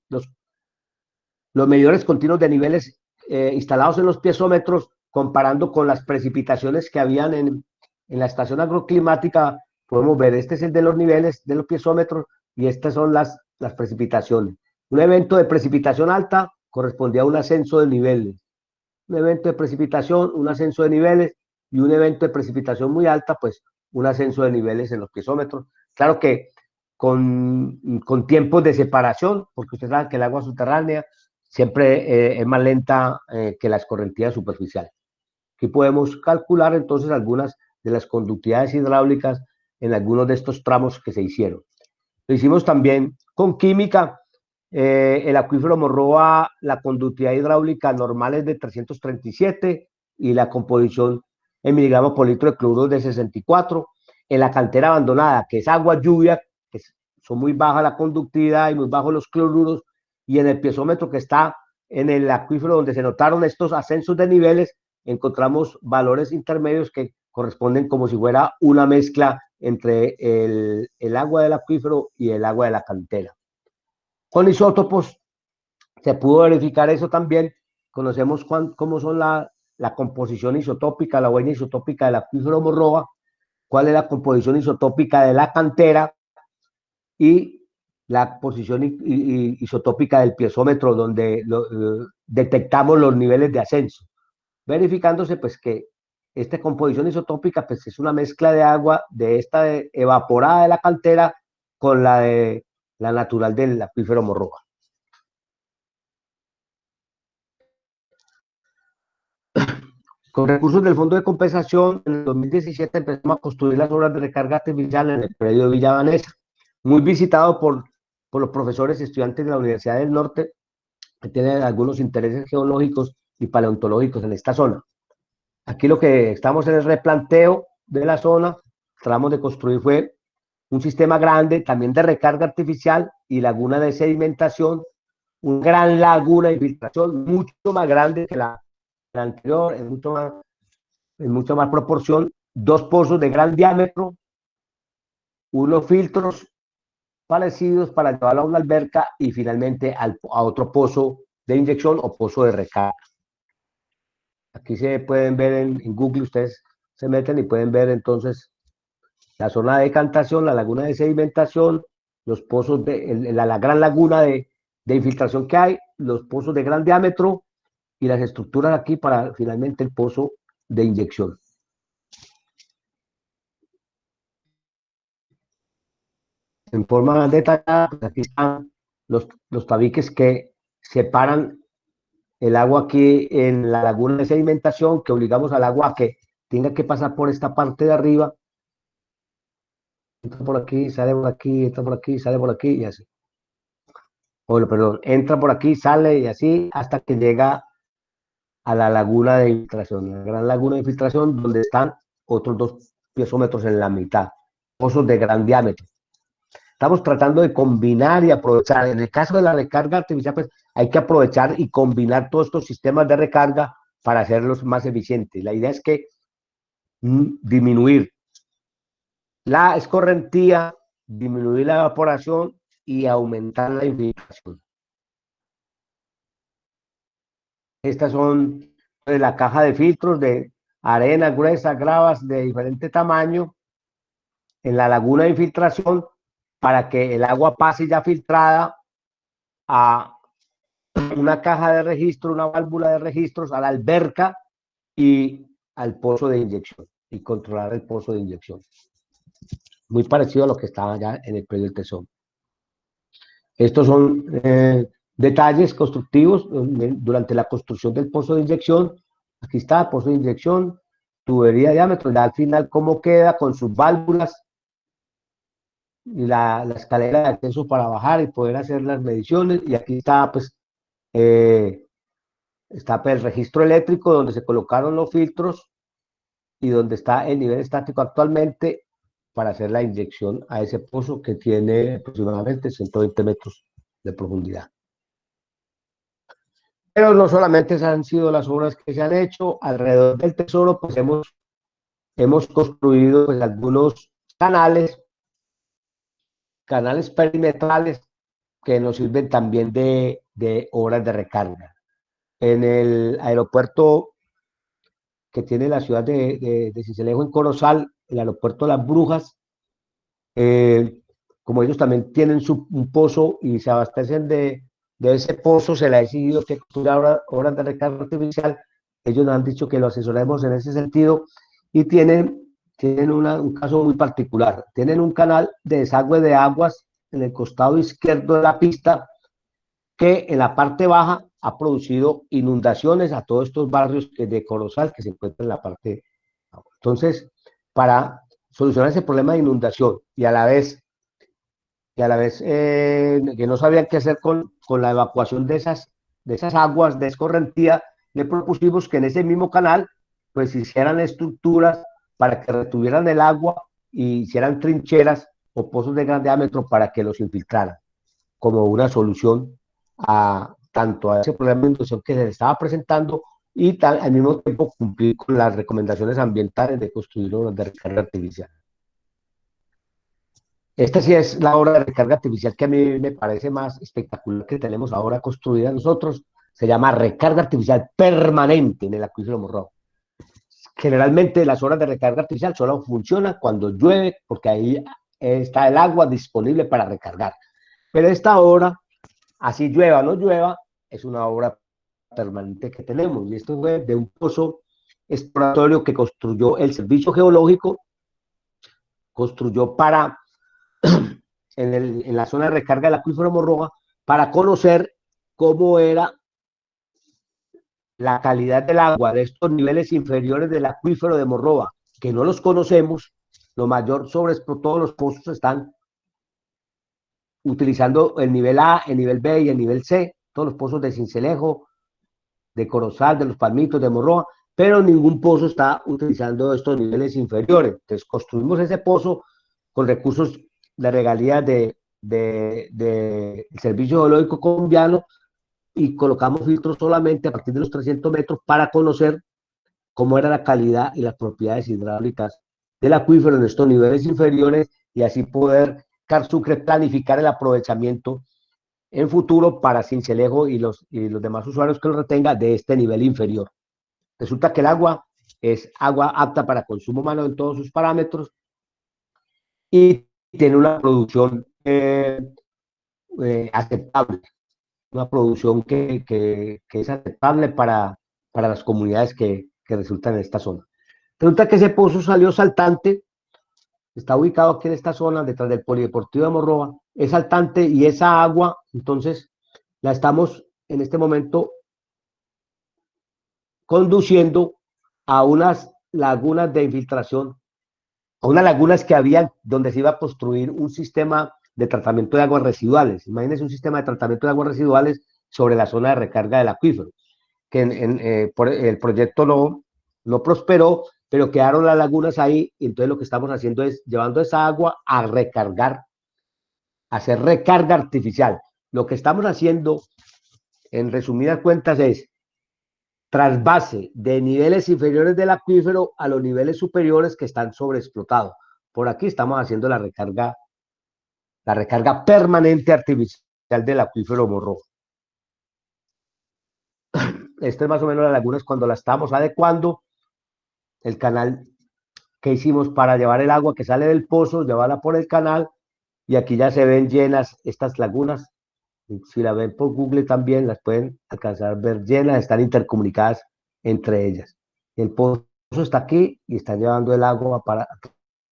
los medidores continuos de niveles instalados en los piezómetros, comparando con las precipitaciones que habían en la estación agroclimática. Podemos ver, este es el de los niveles de los piezómetros y estas son las precipitaciones. Un evento de precipitación alta correspondía a un ascenso de niveles. Un evento de precipitación, un ascenso de niveles, y un evento de precipitación muy alta, pues un ascenso de niveles en los piezómetros. Claro que con tiempos de separación, porque usted sabe que el agua subterránea siempre es más lenta que la escorrentía superficial. Aquí podemos calcular entonces algunas de las conductividades hidráulicas en algunos de estos tramos que se hicieron. Lo hicimos también con química. El acuífero Morroa, la conductividad hidráulica normal es de 337 y la composición en miligramos por litro de cloruro de 64. En la cantera abandonada, que es agua lluvia, que son muy baja la conductividad y muy bajos los cloruros, y en el piezómetro que está en el acuífero donde se notaron estos ascensos de niveles, encontramos valores intermedios que corresponden como si fuera una mezcla entre el agua del acuífero y el agua de la cantera. Con isótopos se pudo verificar eso también. Conocemos cómo son la composición isotópica, la huella isotópica del acuífero Morroa, cuál es la composición isotópica de la cantera y la posición isotópica del piezómetro, donde detectamos los niveles de ascenso, verificándose pues que esta composición isotópica pues es una mezcla de agua de esta evaporada de la cantera con la de la natural del acuífero Morroa. Con recursos del Fondo de Compensación, en el 2017 empezamos a construir las obras de recarga artificial en el predio de Villa Vanessa, muy visitado por los profesores y estudiantes de la Universidad del Norte, que tienen algunos intereses geológicos y paleontológicos en esta zona. Aquí lo que estamos en el replanteo de la zona, tratamos de construir fue un sistema grande también de recarga artificial y laguna de sedimentación, una gran laguna de infiltración mucho más grande que la anterior, en mucho más proporción, dos pozos de gran diámetro, unos filtros parecidos para llevarlo a una alberca y finalmente a otro pozo de inyección o pozo de recarga. Aquí se pueden ver en Google, ustedes se meten y pueden ver entonces la zona de decantación, la laguna de sedimentación, los pozos la gran laguna de infiltración que hay, los pozos de gran diámetro y las estructuras aquí para finalmente el pozo de inyección. En forma detallada, pues aquí están los tabiques que separan el agua aquí en la laguna de sedimentación, que obligamos al agua a que tenga que pasar por esta parte de arriba. Entra por aquí, sale por aquí, entra por aquí, sale por aquí y así. Bueno, perdón, entra por aquí, sale y así hasta que llega a la laguna de infiltración, la gran laguna de infiltración donde están otros 2 piezómetros en la mitad, pozos de gran diámetro. Estamos tratando de combinar y aprovechar. En el caso de la recarga artificial, pues hay que aprovechar y combinar todos estos sistemas de recarga para hacerlos más eficientes. La idea es que disminuir la escorrentía, disminuir la evaporación y aumentar la infiltración. Estas son la caja de filtros de arena gruesa, gravas de diferente tamaño en la laguna de infiltración para que el agua pase ya filtrada a una caja de registro, una válvula de registros a la alberca y al pozo de inyección, y controlar el pozo de inyección. Muy parecido a lo que estaba ya en el predio del Tesoro. Estos son detalles constructivos durante la construcción del pozo de inyección. Aquí está, pozo de inyección, tubería de diámetro, ya al final cómo queda con sus válvulas y la escalera de acceso para bajar y poder hacer las mediciones. Y aquí está, pues, el registro eléctrico donde se colocaron los filtros y donde está el nivel estático actualmente para hacer la inyección a ese pozo que tiene aproximadamente 120 metros de profundidad. Pero no solamente esas han sido las obras que se han hecho alrededor del Tesoro, pues hemos construido pues, algunos canales perimetrales que nos sirven también de obras de recarga. En el aeropuerto que tiene la ciudad de Sincelejo en Corozal, el aeropuerto de Las Brujas, como ellos también tienen un pozo y se abastecen de ese pozo, se le ha exigido que construya obras de recarga artificial. Ellos nos han dicho que lo asesoremos en ese sentido y tienen un caso muy particular. Tienen un canal de desagüe de aguas en el costado izquierdo de la pista que en la parte baja ha producido inundaciones a todos estos barrios de Corozal que se encuentran en la parte baja. Entonces, para solucionar ese problema de inundación y a la vez que no sabían qué hacer con la evacuación de esas aguas de escorrentía, le propusimos que en ese mismo canal pues hicieran estructuras para que retuvieran el agua y hicieran trincheras o pozos de gran diámetro para que los infiltraran, como una solución tanto a ese problema de inundación que se le estaba presentando y al mismo tiempo cumplir con las recomendaciones ambientales de construir obras de recarga artificial. Esta sí es la obra de recarga artificial que a mí me parece más espectacular que tenemos ahora construida nosotros. Se llama recarga artificial permanente en el acuífero Morrón. Generalmente las obras de recarga artificial solo funcionan cuando llueve, porque ahí está el agua disponible para recargar. Pero esta obra, así llueva o no llueva, es una obra permanente que tenemos. Y esto fue de un pozo exploratorio que construyó el Servicio Geológico, construyó en la zona de recarga del acuífero Morroa para conocer cómo era la calidad del agua de estos niveles inferiores del acuífero de Morroa, que no los conocemos. Lo mayor sobre todos los pozos están utilizando el nivel A, el nivel B y el nivel C, todos los pozos de Sincelejo, de Corozal, de Los Palmitos, de Morroa, pero ningún pozo está utilizando estos niveles inferiores. Entonces construimos ese pozo con recursos de regalías del Servicio Geológico Colombiano y colocamos filtros solamente a partir de los 300 metros para conocer cómo era la calidad y las propiedades hidráulicas del acuífero en estos niveles inferiores y así poder Carsucre planificar el aprovechamiento en futuro para Sincelejo y los demás usuarios que lo retenga de este nivel inferior. Resulta que el agua es agua apta para consumo humano en todos sus parámetros y tiene una producción aceptable, una producción que es aceptable para las comunidades que resultan en esta zona. Resulta que ese pozo salió saltante, está ubicado aquí en esta zona, detrás del Polideportivo de Morroa, es saltante y esa agua, entonces, la estamos en este momento conduciendo a unas lagunas de infiltración, a unas lagunas que había donde se iba a construir un sistema de tratamiento de aguas residuales. Imagínense un sistema de tratamiento de aguas residuales sobre la zona de recarga del acuífero, que el proyecto no prosperó, pero quedaron las lagunas ahí, y entonces lo que estamos haciendo es llevando esa agua a recargar, a hacer recarga artificial. Lo que estamos haciendo, en resumidas cuentas, es trasvase de niveles inferiores del acuífero a los niveles superiores que están sobreexplotados. Por aquí estamos haciendo la recarga permanente artificial del acuífero Morro. Esta es más o menos las lagunas cuando la estamos adecuando, el canal que hicimos para llevar el agua que sale del pozo, llevarla por el canal, y aquí ya se ven llenas estas lagunas Si la ven por Google también, las pueden alcanzar a ver llenas, están intercomunicadas entre ellas. El pozo está aquí y están llevando el agua para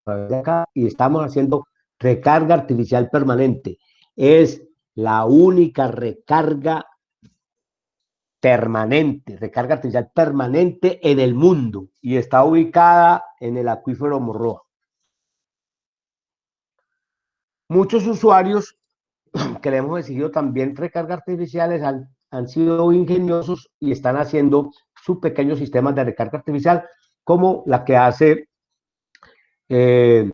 través de acá y estamos haciendo recarga artificial permanente. Es la única recarga artificial permanente en el mundo y está ubicada en el acuífero Morroa. Muchos usuarios que le hemos exigido también recargas artificiales han sido ingeniosos y están haciendo sus pequeños sistemas de recarga artificial, como eh,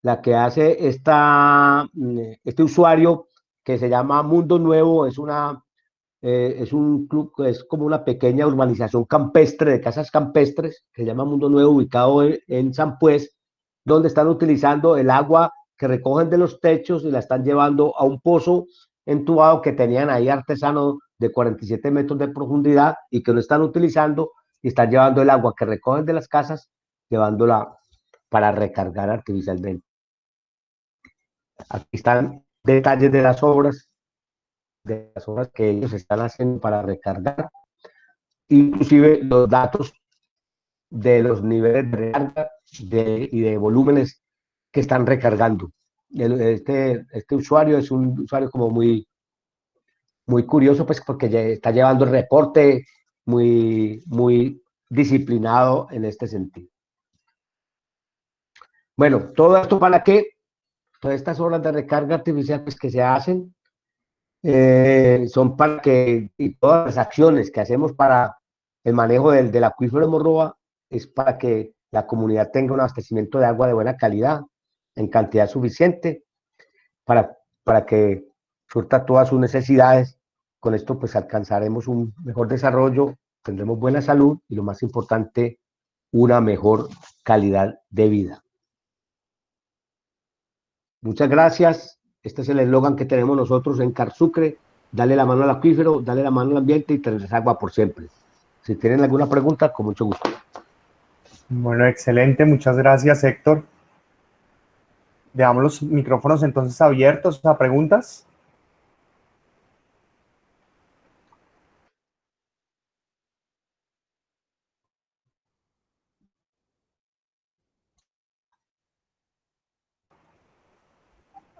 la que hace este usuario que se llama Mundo Nuevo. Es un club, es como una pequeña urbanización campestre de casas campestres que se llama Mundo Nuevo, ubicado en San Pues, donde están utilizando el agua que recogen de los techos y la están llevando a un pozo entubado que tenían ahí artesano de 47 metros de profundidad y que lo están utilizando y están llevando el agua que recogen de las casas, llevándola para recargar artificialmente. Aquí están detalles de las obras que ellos están haciendo para recargar, inclusive los datos de los niveles de recarga y de volúmenes que están recargando. Este usuario es un usuario como muy curioso, pues porque está llevando el reporte muy disciplinado en este sentido. Bueno, todo esto para que todas estas obras de recarga artificial pues, que se hacen son para que, y todas las acciones que hacemos para el manejo del acuífero de Morroa es para que la comunidad tenga un abastecimiento de agua de buena calidad, en cantidad suficiente, para que surta todas sus necesidades. Con esto pues alcanzaremos un mejor desarrollo, tendremos buena salud y lo más importante, una mejor calidad de vida. Muchas gracias. Este es el eslogan que tenemos nosotros en Carsucre: dale la mano al acuífero, dale la mano al ambiente y tendrás agua por siempre. Si tienen alguna pregunta, con mucho gusto. Bueno, excelente. Muchas gracias, Héctor. Dejamos los micrófonos entonces abiertos a preguntas.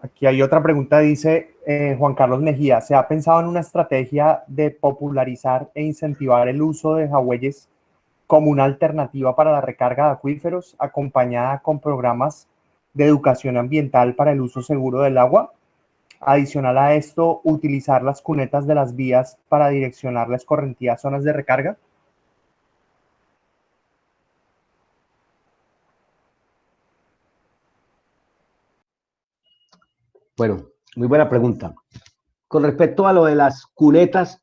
Aquí hay otra pregunta, dice Juan Carlos Mejía: ¿se ha pensado en una estrategia de popularizar e incentivar el uso de jagüeyes como una alternativa para la recarga de acuíferos, acompañada con programas de educación ambiental para el uso seguro del agua? Adicional a esto, utilizar las cunetas de las vías para direccionar la escorrentía a zonas de recarga. Bueno, muy buena pregunta. Con respecto a lo de las cunetas,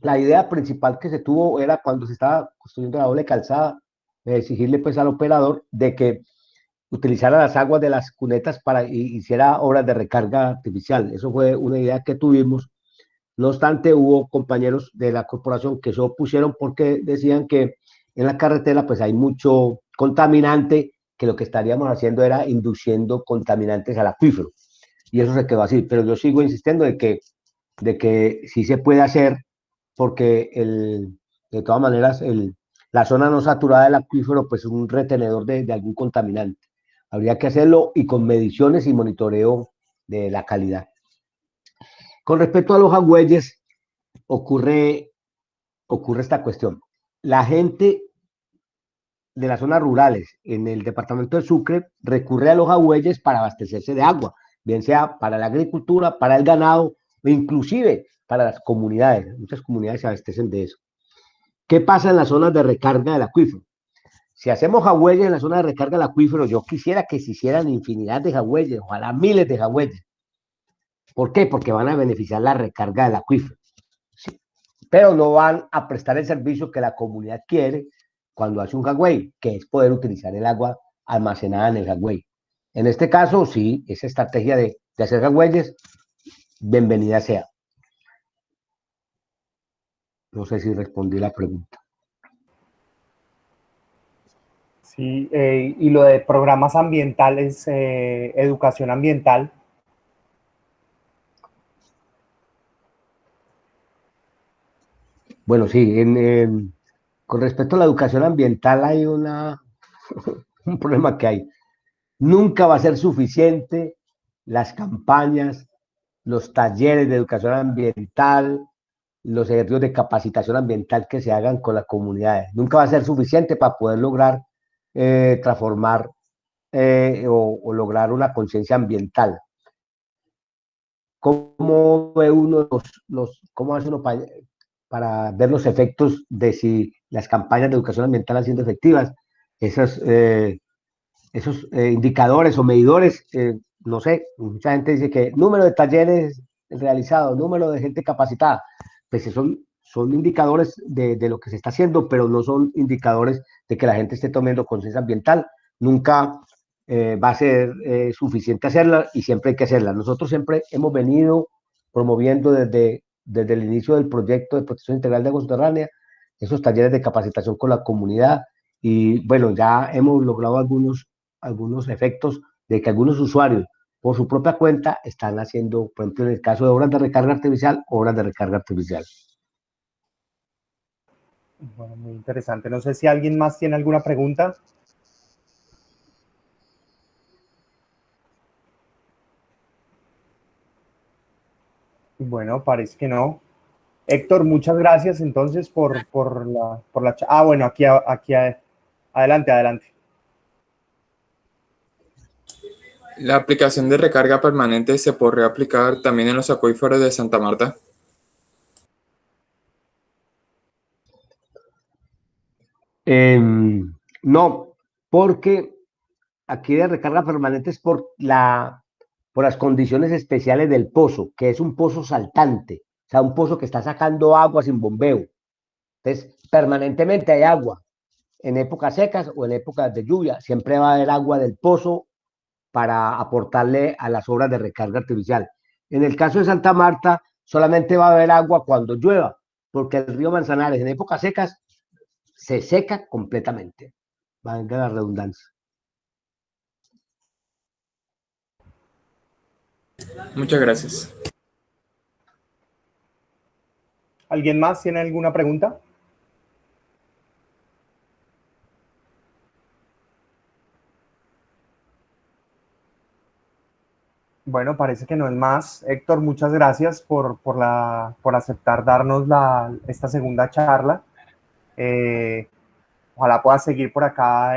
la idea principal que se tuvo era cuando se estaba construyendo la doble calzada, exigirle pues al operador de que utilizara las aguas de las cunetas para hiciera obras de recarga artificial. Eso fue una idea que tuvimos. No obstante, hubo compañeros de la corporación que se opusieron porque decían que en la carretera pues hay mucho contaminante, que lo que estaríamos haciendo era induciendo contaminantes al acuífero. Y eso se quedó así. Pero yo sigo insistiendo de que sí se puede hacer porque de todas maneras la zona no saturada del acuífero pues es un retenedor de algún contaminante. Habría que hacerlo y con mediciones y monitoreo de la calidad. Con respecto a los agüeyes, ocurre esta cuestión. La gente de las zonas rurales en el departamento de Sucre recurre a los agüeyes para abastecerse de agua, bien sea para la agricultura, para el ganado o inclusive para las comunidades. Muchas comunidades se abastecen de eso. ¿Qué pasa en las zonas de recarga del acuífero? Si hacemos jagüeyes en la zona de recarga del acuífero, yo quisiera que se hicieran infinidad de jagüeyes, ojalá miles de jagüeyes. ¿Por qué? Porque van a beneficiar la recarga del acuífero. Sí. Pero no van a prestar el servicio que la comunidad quiere cuando hace un jagüey, que es poder utilizar el agua almacenada en el jagüey. En este caso, sí, esa estrategia de hacer jagüeyes, bienvenida sea. No sé si respondí la pregunta. Sí, y lo de programas ambientales, educación ambiental. Bueno, sí, con respecto a la educación ambiental hay un problema que hay. Nunca va a ser suficiente las campañas, los talleres de educación ambiental, los ejercicios de capacitación ambiental que se hagan con las comunidades. Nunca va a ser suficiente para poder lograr transformar o lograr una conciencia ambiental. ¿Cómo ve uno cómo hace uno para ver los efectos de si las campañas de educación ambiental han sido efectivas? Esos indicadores o medidores, no sé, mucha gente dice que número de talleres realizados, número de gente capacitada, pues son indicadores de lo que se está haciendo, pero no son indicadores de que la gente esté tomando conciencia ambiental. Nunca va a ser suficiente hacerla y siempre hay que hacerla. Nosotros siempre hemos venido promoviendo desde el inicio del proyecto de protección integral de agua subterránea esos talleres de capacitación con la comunidad y bueno, ya hemos logrado algunos efectos de que algunos usuarios por su propia cuenta están haciendo, por ejemplo, en el caso de obras de recarga artificial, obras de recarga artificial. Bueno, muy interesante. No sé si alguien más tiene alguna pregunta. Bueno, parece que no. Héctor, muchas gracias entonces Ah, bueno, aquí adelante, adelante. ¿La aplicación de recarga permanente se podría aplicar también en los acuíferos de Santa Marta? No, porque aquí de recarga permanente es por las condiciones especiales del pozo, que es un pozo saltante, o sea, un pozo que está sacando agua sin bombeo. Entonces, permanentemente hay agua. En épocas secas o en épocas de lluvia, siempre va a haber agua del pozo para aportarle a las obras de recarga artificial. En el caso de Santa Marta, solamente va a haber agua cuando llueva, porque el río Manzanares en épocas secas se seca completamente. Valga la redundancia. Muchas gracias. ¿Alguien más tiene alguna pregunta? Bueno, parece que no es más. Héctor, muchas gracias por aceptar darnos esta segunda charla. Ojalá puedas seguir por acá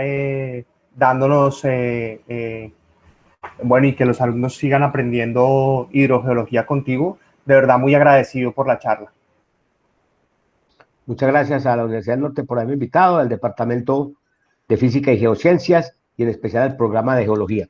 dándonos, bueno, y que los alumnos sigan aprendiendo hidrogeología contigo. De verdad, muy agradecido por la charla. Muchas gracias a la Universidad del Norte por haberme invitado, al Departamento de Física y Geociencias y en especial al programa de Geología.